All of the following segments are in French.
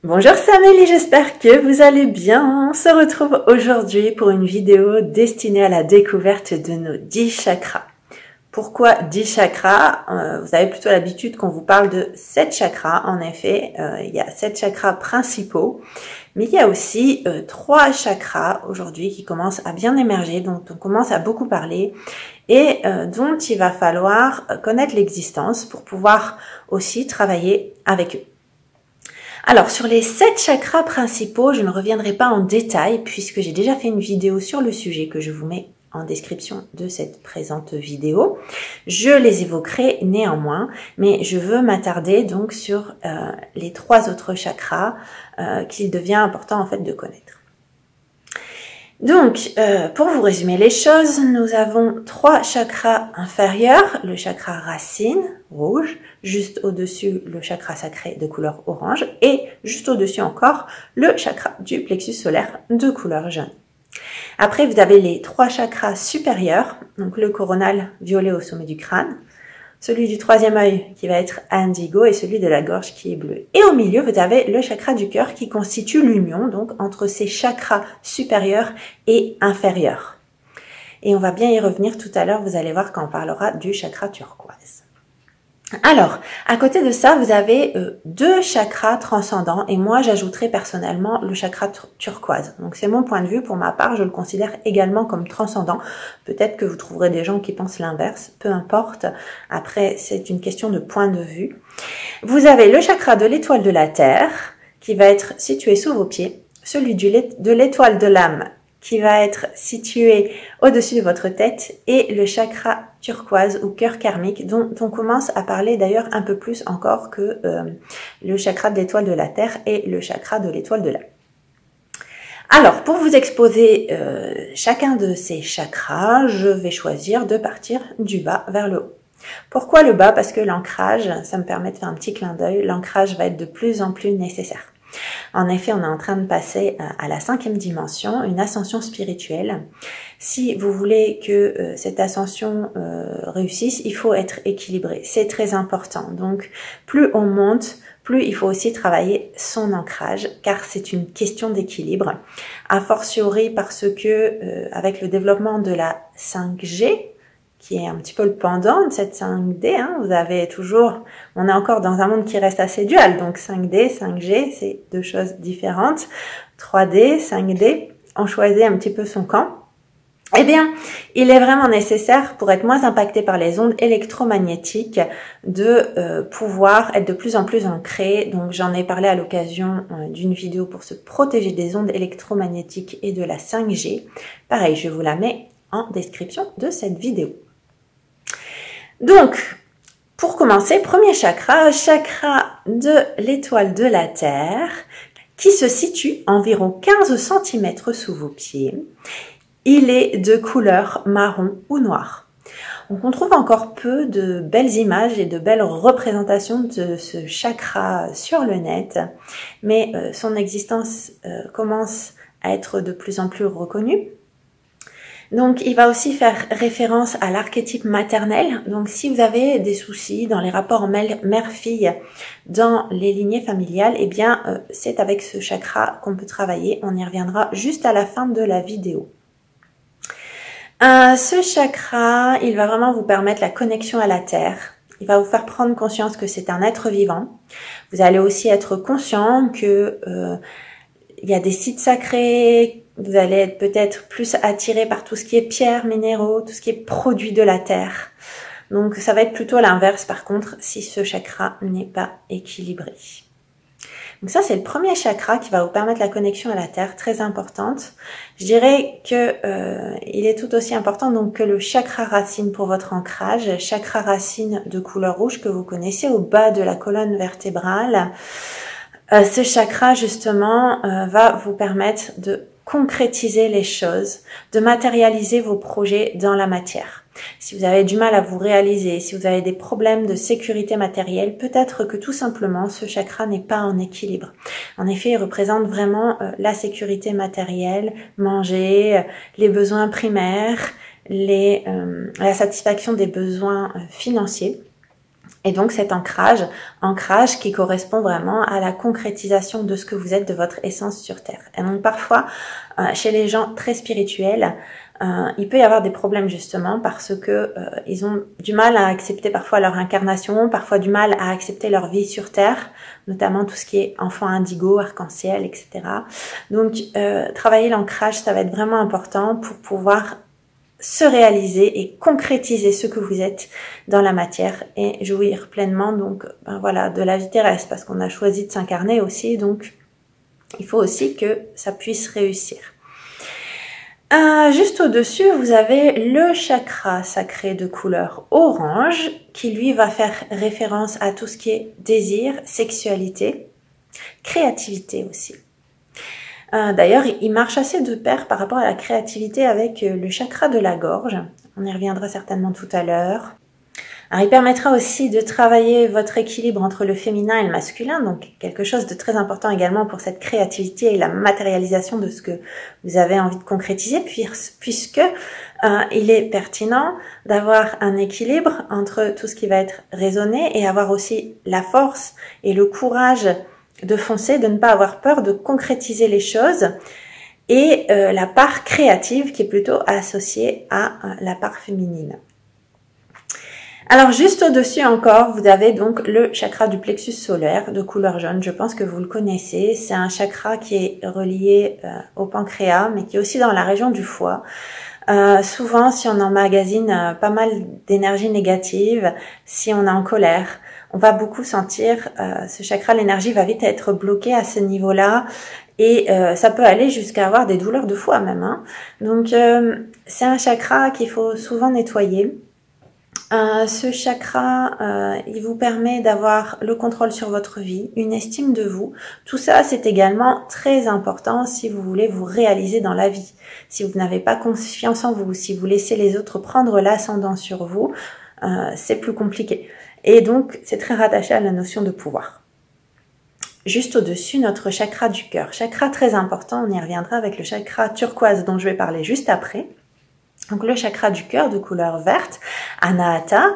Bonjour, c'est Amélie, j'espère que vous allez bien. On se retrouve aujourd'hui pour une vidéo destinée à la découverte de nos 10 chakras. Pourquoi 10 chakras? Vous avez plutôt l'habitude qu'on vous parle de 7 chakras. En effet, il y a 7 chakras principaux, mais il y a aussi 3 chakras aujourd'hui qui commencent à bien émerger, dont on commence à beaucoup parler et dont il va falloir connaître l'existence pour pouvoir aussi travailler avec eux. Alors, sur les 7 chakras principaux, je ne reviendrai pas en détail puisque j'ai déjà fait une vidéo sur le sujet que je vous mets en description de cette présente vidéo. Je les évoquerai néanmoins, mais je veux m'attarder donc sur les 3 autres chakras qu'il devient important en fait de connaître. Donc, pour vous résumer les choses, nous avons 3 chakras inférieurs, le chakra racine, rouge, juste au-dessus le chakra sacré de couleur orange et juste au-dessus encore le chakra du plexus solaire de couleur jaune. Après, vous avez les 3 chakras supérieurs, donc le coronal violet au sommet du crâne, celui du 3e œil qui va être indigo et celui de la gorge qui est bleu. Et au milieu, vous avez le chakra du cœur qui constitue l'union donc entre ces chakras supérieurs et inférieurs. Et on va bien y revenir tout à l'heure, vous allez voir quand on parlera du chakra turquoise. Alors, à côté de ça, vous avez 2 chakras transcendants et moi j'ajouterai personnellement le chakra turquoise. Donc c'est mon point de vue, pour ma part, je le considère également comme transcendant. Peut-être que vous trouverez des gens qui pensent l'inverse, peu importe. Après, c'est une question de point de vue. Vous avez le chakra de l'étoile de la Terre qui va être situé sous vos pieds, celui de l'étoile de l'âme qui va être situé au-dessus de votre tête et le chakra turquoise ou cœur karmique dont on commence à parler d'ailleurs un peu plus encore que le chakra de l'étoile de la Terre et le chakra de l'étoile de l'âme. Alors, pour vous exposer chacun de ces chakras, je vais choisir de partir du bas vers le haut. Pourquoi le bas? Parce que l'ancrage, ça me permet de faire un petit clin d'œil, l'ancrage va être de plus en plus nécessaire. En effet, on est en train de passer à la 5e dimension, une ascension spirituelle. Si vous voulez que cette ascension réussisse, il faut être équilibré. C'est très important. Donc, plus on monte, plus il faut aussi travailler son ancrage, car c'est une question d'équilibre. A fortiori parce que avec le développement de la 5G, qui est un petit peu le pendant de cette 5D, hein. Vous avez toujours, on est encore dans un monde qui reste assez dual, donc 5D, 5G, c'est 2 choses différentes. 3D, 5D, on choisit un petit peu son camp. Eh bien, il est vraiment nécessaire, pour être moins impacté par les ondes électromagnétiques, de pouvoir être de plus en plus ancré. Donc, j'en ai parlé à l'occasion d'une vidéo pour se protéger des ondes électromagnétiques et de la 5G. Pareil, je vous la mets en description de cette vidéo. Donc, pour commencer, premier chakra, chakra de l'étoile de la Terre, qui se situe environ 15 cm sous vos pieds. Il est de couleur marron ou noir. Donc, on trouve encore peu de belles images et de belles représentations de ce chakra sur le net, mais son existence commence à être de plus en plus reconnue. Donc, il va aussi faire référence à l'archétype maternel. Donc, si vous avez des soucis dans les rapports mère-fille, dans les lignées familiales, eh bien, c'est avec ce chakra qu'on peut travailler. On y reviendra juste à la fin de la vidéo. Ce chakra, il va vraiment vous permettre la connexion à la terre. Il va vous faire prendre conscience que c'est un être vivant. Vous allez aussi être conscient que il y a des sites sacrés. Vous allez être peut-être plus attiré par tout ce qui est pierres, minéraux, tout ce qui est produit de la terre. Donc ça va être plutôt l'inverse par contre si ce chakra n'est pas équilibré. Donc ça c'est le premier chakra qui va vous permettre la connexion à la terre, très importante. Je dirais que il est tout aussi important donc que le chakra racine pour votre ancrage, chakra racine de couleur rouge que vous connaissez au bas de la colonne vertébrale. Ce chakra justement va vous permettre de concrétiser les choses, de matérialiser vos projets dans la matière. Si vous avez du mal à vous réaliser, si vous avez des problèmes de sécurité matérielle, peut-être que tout simplement ce chakra n'est pas en équilibre. En effet, il représente vraiment la sécurité matérielle, manger, les besoins primaires, la satisfaction des besoins financiers. Et donc cet ancrage qui correspond vraiment à la concrétisation de ce que vous êtes, de votre essence sur Terre. Et donc parfois, chez les gens très spirituels, il peut y avoir des problèmes justement parce que ils ont du mal à accepter parfois leur incarnation, parfois du mal à accepter leur vie sur Terre, notamment tout ce qui est enfant indigo, arc-en-ciel, etc. Donc travailler l'ancrage, ça va être vraiment important pour pouvoir se réaliser et concrétiser ce que vous êtes dans la matière et jouir pleinement donc voilà de la vie terrestre, parce qu'on a choisi de s'incarner aussi, donc il faut aussi que ça puisse réussir. Juste au-dessus, vous avez le chakra sacré de couleur orange qui lui va faire référence à tout ce qui est désir, sexualité, créativité aussi. D'ailleurs, il marche assez de pair par rapport à la créativité avec le chakra de la gorge. On y reviendra certainement tout à l'heure. Alors, il permettra aussi de travailler votre équilibre entre le féminin et le masculin, donc quelque chose de très important également pour cette créativité et la matérialisation de ce que vous avez envie de concrétiser, puisque il est pertinent d'avoir un équilibre entre tout ce qui va être raisonné et avoir aussi la force et le courage de foncer, de ne pas avoir peur de concrétiser les choses, et la part créative qui est plutôt associée à la part féminine. Alors juste au-dessus encore, vous avez donc le chakra du plexus solaire de couleur jaune. Je pense que vous le connaissez. C'est un chakra qui est relié au pancréas, mais qui est aussi dans la région du foie. Souvent, si on emmagasine pas mal d'énergie négative, si on est en colère, on va beaucoup sentir ce chakra, l'énergie va vite être bloquée à ce niveau-là. Et ça peut aller jusqu'à avoir des douleurs de foie même. Hein. Donc c'est un chakra qu'il faut souvent nettoyer. Ce chakra, il vous permet d'avoir le contrôle sur votre vie, une estime de vous. Tout ça, c'est également très important si vous voulez vous réaliser dans la vie. Si vous n'avez pas confiance en vous, si vous laissez les autres prendre l'ascendant sur vous, c'est plus compliqué. Et donc, c'est très rattaché à la notion de pouvoir. Juste au-dessus, notre chakra du cœur. Chakra très important, on y reviendra avec le chakra turquoise dont je vais parler juste après. Donc le chakra du cœur de couleur verte, Anahata.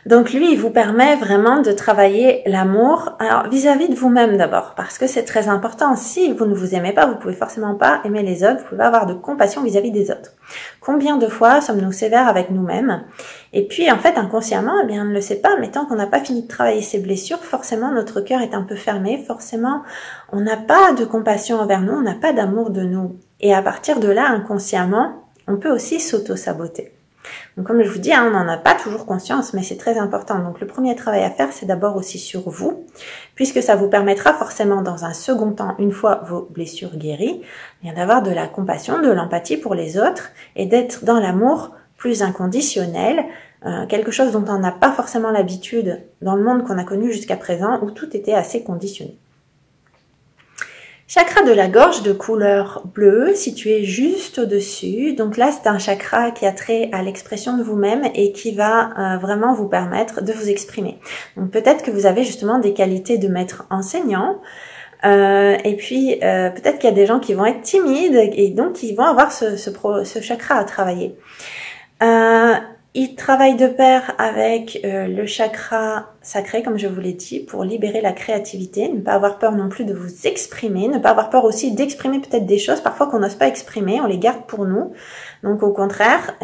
Donc lui, il vous permet vraiment de travailler l'amour, alors vis-à-vis de vous-même d'abord, parce que c'est très important. Si vous ne vous aimez pas, vous pouvez forcément pas aimer les autres, vous pouvez avoir de compassion vis-à-vis des autres. Combien de fois sommes-nous sévères avec nous-mêmes? Et puis en fait, inconsciemment, eh bien, on ne le sait pas, mais tant qu'on n'a pas fini de travailler ces blessures, forcément notre cœur est un peu fermé, forcément on n'a pas de compassion envers nous, on n'a pas d'amour de nous. Et à partir de là, inconsciemment, on peut aussi s'auto-saboter. Donc comme je vous dis, on n'en a pas toujours conscience, mais c'est très important. Donc le premier travail à faire, c'est d'abord aussi sur vous, puisque ça vous permettra forcément dans un second temps, une fois vos blessures guéries, d'avoir de la compassion, de l'empathie pour les autres et d'être dans l'amour plus inconditionnel, quelque chose dont on n'a pas forcément l'habitude dans le monde qu'on a connu jusqu'à présent, où tout était assez conditionné. Chakra de la gorge de couleur bleue, situé juste au-dessus. Donc là, c'est un chakra qui a trait à l'expression de vous-même et qui va vraiment vous permettre de vous exprimer. Donc peut-être que vous avez justement des qualités de maître enseignant. Et puis peut-être qu'il y a des gens qui vont être timides et donc ils vont avoir ce chakra à travailler. Il travaille de pair avec le chakra sacré, comme je vous l'ai dit, pour libérer la créativité, ne pas avoir peur non plus de vous exprimer, ne pas avoir peur aussi d'exprimer peut-être des choses parfois qu'on n'ose pas exprimer, on les garde pour nous. Donc au contraire,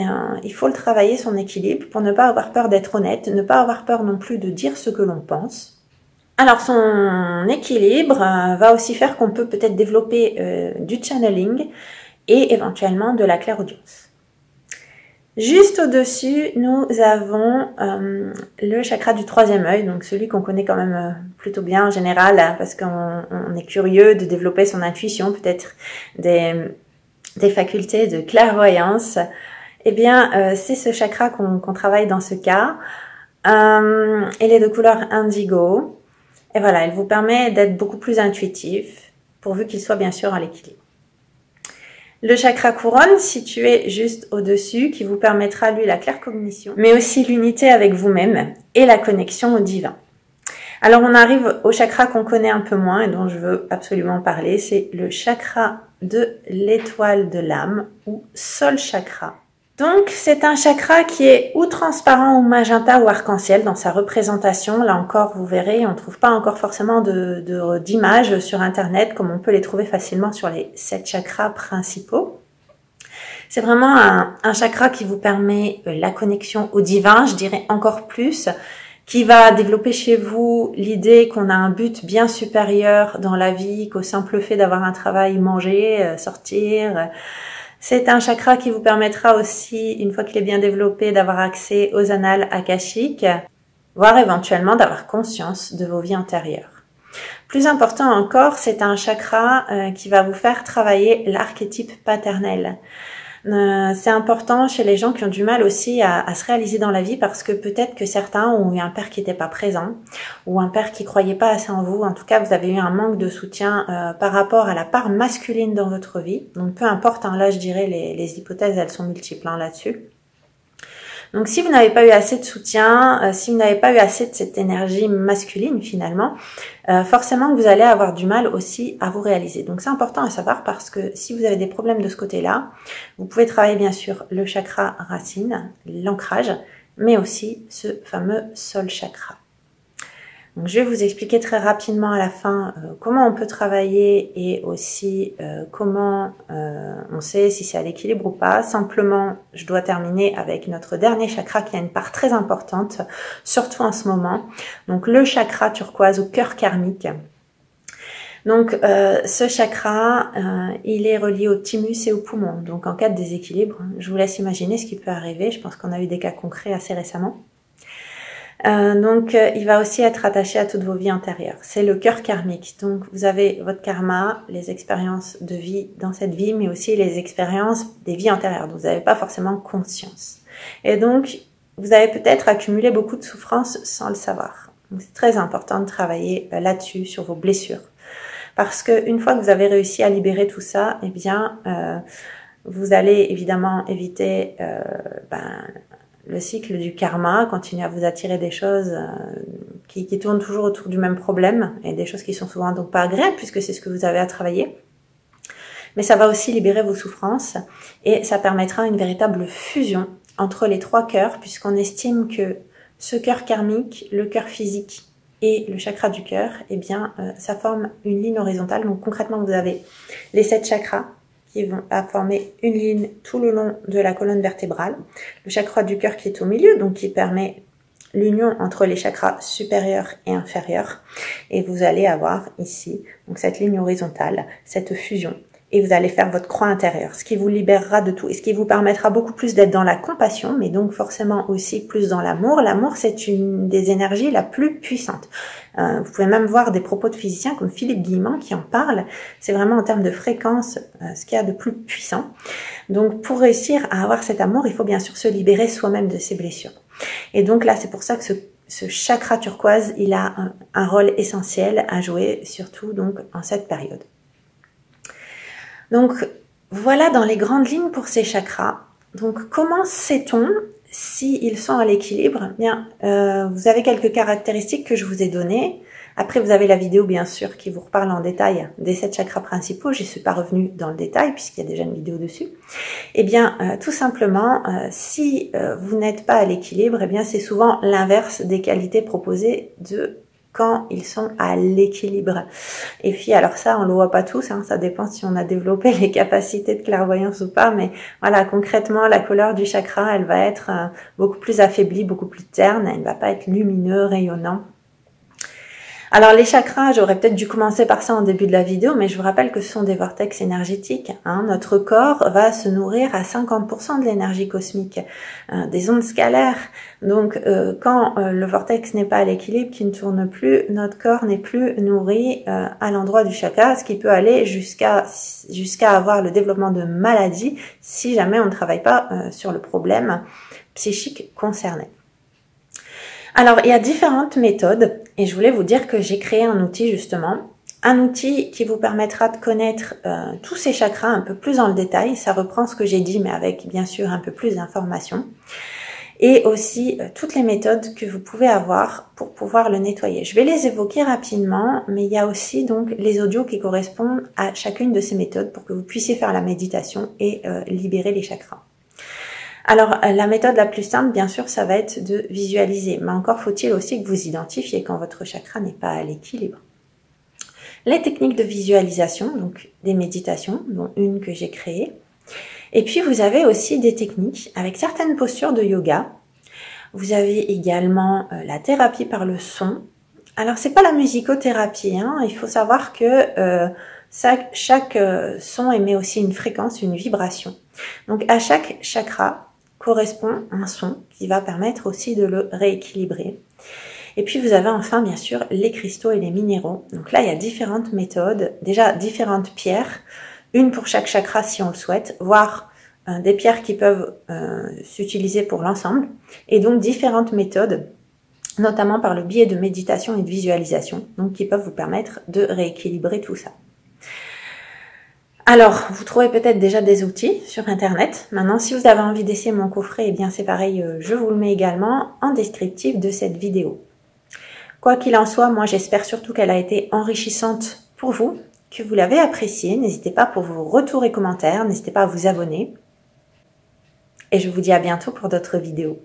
il faut le travailler son équilibre pour ne pas avoir peur d'être honnête, ne pas avoir peur non plus de dire ce que l'on pense. Alors son équilibre va aussi faire qu'on peut peut-être développer du channeling et éventuellement de la clairaudience. Juste au-dessus, nous avons le chakra du troisième œil, donc celui qu'on connaît quand même plutôt bien en général, parce qu'on est curieux de développer son intuition, peut-être des facultés de clairvoyance. Eh bien, c'est ce chakra qu'on travaille dans ce cas. Il est de couleur indigo. Et voilà, il vous permet d'être beaucoup plus intuitif, pourvu qu'il soit bien sûr à l'équilibre. Le chakra couronne, situé juste au-dessus, qui vous permettra, lui, la claircognition, mais aussi l'unité avec vous-même et la connexion au divin. Alors, on arrive au chakra qu'on connaît un peu moins et dont je veux absolument parler, c'est le chakra de l'étoile de l'âme, ou sol chakra. Donc, c'est un chakra qui est ou transparent ou magenta ou arc-en-ciel dans sa représentation. Là encore, vous verrez, on ne trouve pas encore forcément d'images sur Internet comme on peut les trouver facilement sur les 7 chakras principaux. C'est vraiment un chakra qui vous permet la connexion au divin, je dirais encore plus, qui va développer chez vous l'idée qu'on a un but bien supérieur dans la vie qu'au simple fait d'avoir un travail, manger, sortir. C'est un chakra qui vous permettra aussi, une fois qu'il est bien développé, d'avoir accès aux annales akashiques, voire éventuellement d'avoir conscience de vos vies antérieures. Plus important encore, c'est un chakra qui va vous faire travailler l'archétype paternel. C'est important chez les gens qui ont du mal aussi à se réaliser dans la vie parce que peut-être que certains ont eu un père qui n'était pas présent ou un père qui croyait pas assez en vous. En tout cas, vous avez eu un manque de soutien par rapport à la part masculine dans votre vie. Donc peu importe, hein, là je dirais les hypothèses, elles sont multiples hein, là-dessus. Donc si vous n'avez pas eu assez de soutien, si vous n'avez pas eu assez de cette énergie masculine finalement, forcément que vous allez avoir du mal aussi à vous réaliser. Donc c'est important à savoir parce que si vous avez des problèmes de ce côté-là, vous pouvez travailler bien sûr le chakra racine, l'ancrage, mais aussi ce fameux sol chakra. Donc, je vais vous expliquer très rapidement à la fin comment on peut travailler et aussi comment on sait si c'est à l'équilibre ou pas. Simplement, je dois terminer avec notre dernier chakra qui a une part très importante, surtout en ce moment. Donc le chakra turquoise ou cœur karmique. Donc ce chakra, il est relié au thymus et au poumon. Donc en cas de déséquilibre, je vous laisse imaginer ce qui peut arriver. Je pense qu'on a eu des cas concrets assez récemment. Il va aussi être attaché à toutes vos vies antérieures. C'est le cœur karmique. Donc, vous avez votre karma, les expériences de vie dans cette vie, mais aussi les expériences des vies antérieures. Donc, vous n'avez pas forcément conscience. Et donc, vous avez peut-être accumulé beaucoup de souffrances sans le savoir. Donc, c'est très important de travailler là-dessus, sur vos blessures. Parce que une fois que vous avez réussi à libérer tout ça, eh bien, vous allez évidemment éviter le cycle du karma, continuer à vous attirer des choses qui tournent toujours autour du même problème et des choses qui sont souvent donc pas agréables puisque c'est ce que vous avez à travailler. Mais ça va aussi libérer vos souffrances et ça permettra une véritable fusion entre les 3 cœurs puisqu'on estime que ce cœur karmique, le cœur physique et le chakra du cœur, eh bien, ça forme une ligne horizontale. Donc concrètement, vous avez les 7 chakras qui vont former une ligne tout le long de la colonne vertébrale. Le chakra du cœur qui est au milieu, donc qui permet l'union entre les chakras supérieurs et inférieurs. Et vous allez avoir ici donc cette ligne horizontale, cette fusion. Et vous allez faire votre croix intérieure, ce qui vous libérera de tout et ce qui vous permettra beaucoup plus d'être dans la compassion, mais donc forcément aussi plus dans l'amour. L'amour, c'est une des énergies la plus puissante. Vous pouvez même voir des propos de physiciens comme Philippe Guillemant qui en parle. C'est vraiment en termes de fréquence ce qu'il y a de plus puissant. Donc pour réussir à avoir cet amour, il faut bien sûr se libérer soi-même de ses blessures. Et donc là, c'est pour ça que ce chakra turquoise, il a un rôle essentiel à jouer, surtout donc en cette période. Donc, voilà dans les grandes lignes pour ces chakras. Donc, comment sait-on s'ils sont à l'équilibre? Bien, vous avez quelques caractéristiques que je vous ai données. Après, vous avez la vidéo, bien sûr, qui vous reparle en détail des 7 chakras principaux. Je ne suis pas revenue dans le détail, puisqu'il y a déjà une vidéo dessus. Eh bien, tout simplement, si vous n'êtes pas à l'équilibre, eh bien, c'est souvent l'inverse des qualités proposées quand ils sont à l'équilibre. Et puis alors ça, on le voit pas tous, hein, ça dépend si on a développé les capacités de clairvoyance ou pas, mais voilà, concrètement, la couleur du chakra, elle va être beaucoup plus affaiblie, beaucoup plus terne, elle ne va pas être lumineux, rayonnant. Alors les chakras, j'aurais peut-être dû commencer par ça en début de la vidéo, mais je vous rappelle que ce sont des vortex énergétiques. Hein. Notre corps va se nourrir à 50% de l'énergie cosmique, des ondes scalaires. Donc quand le vortex n'est pas à l'équilibre, qui ne tourne plus, notre corps n'est plus nourri à l'endroit du chakra, ce qui peut aller jusqu'à avoir le développement de maladies si jamais on ne travaille pas sur le problème psychique concerné. Alors, il y a différentes méthodes et je voulais vous dire que j'ai créé un outil justement, un outil qui vous permettra de connaître tous ces chakras un peu plus dans le détail. Ça reprend ce que j'ai dit mais avec bien sûr un peu plus d'informations et aussi toutes les méthodes que vous pouvez avoir pour pouvoir le nettoyer. Je vais les évoquer rapidement, mais il y a aussi donc les audios qui correspondent à chacune de ces méthodes pour que vous puissiez faire la méditation et libérer les chakras. Alors, la méthode la plus simple, bien sûr, ça va être de visualiser. Mais encore faut-il aussi que vous identifiez quand votre chakra n'est pas à l'équilibre. Les techniques de visualisation, donc des méditations, dont une que j'ai créée. Et puis, vous avez aussi des techniques avec certaines postures de yoga. Vous avez également la thérapie par le son. Alors, c'est pas la musicothérapie, hein. Il faut savoir que chaque son émet aussi une fréquence, une vibration. Donc, à chaque chakra correspond un son qui va permettre aussi de le rééquilibrer. Et puis, vous avez enfin, bien sûr, les cristaux et les minéraux. Donc là, il y a différentes méthodes, déjà différentes pierres, une pour chaque chakra si on le souhaite, voire des pierres qui peuvent s'utiliser pour l'ensemble, et donc différentes méthodes, notamment par le biais de méditation et de visualisation, donc qui peuvent vous permettre de rééquilibrer tout ça. Alors, vous trouvez peut-être déjà des outils sur Internet. Maintenant, si vous avez envie d'essayer mon coffret, eh bien c'est pareil, je vous le mets également en descriptif de cette vidéo. Quoi qu'il en soit, moi j'espère surtout qu'elle a été enrichissante pour vous, que vous l'avez appréciée. N'hésitez pas pour vos retours et commentaires, n'hésitez pas à vous abonner. Et je vous dis à bientôt pour d'autres vidéos.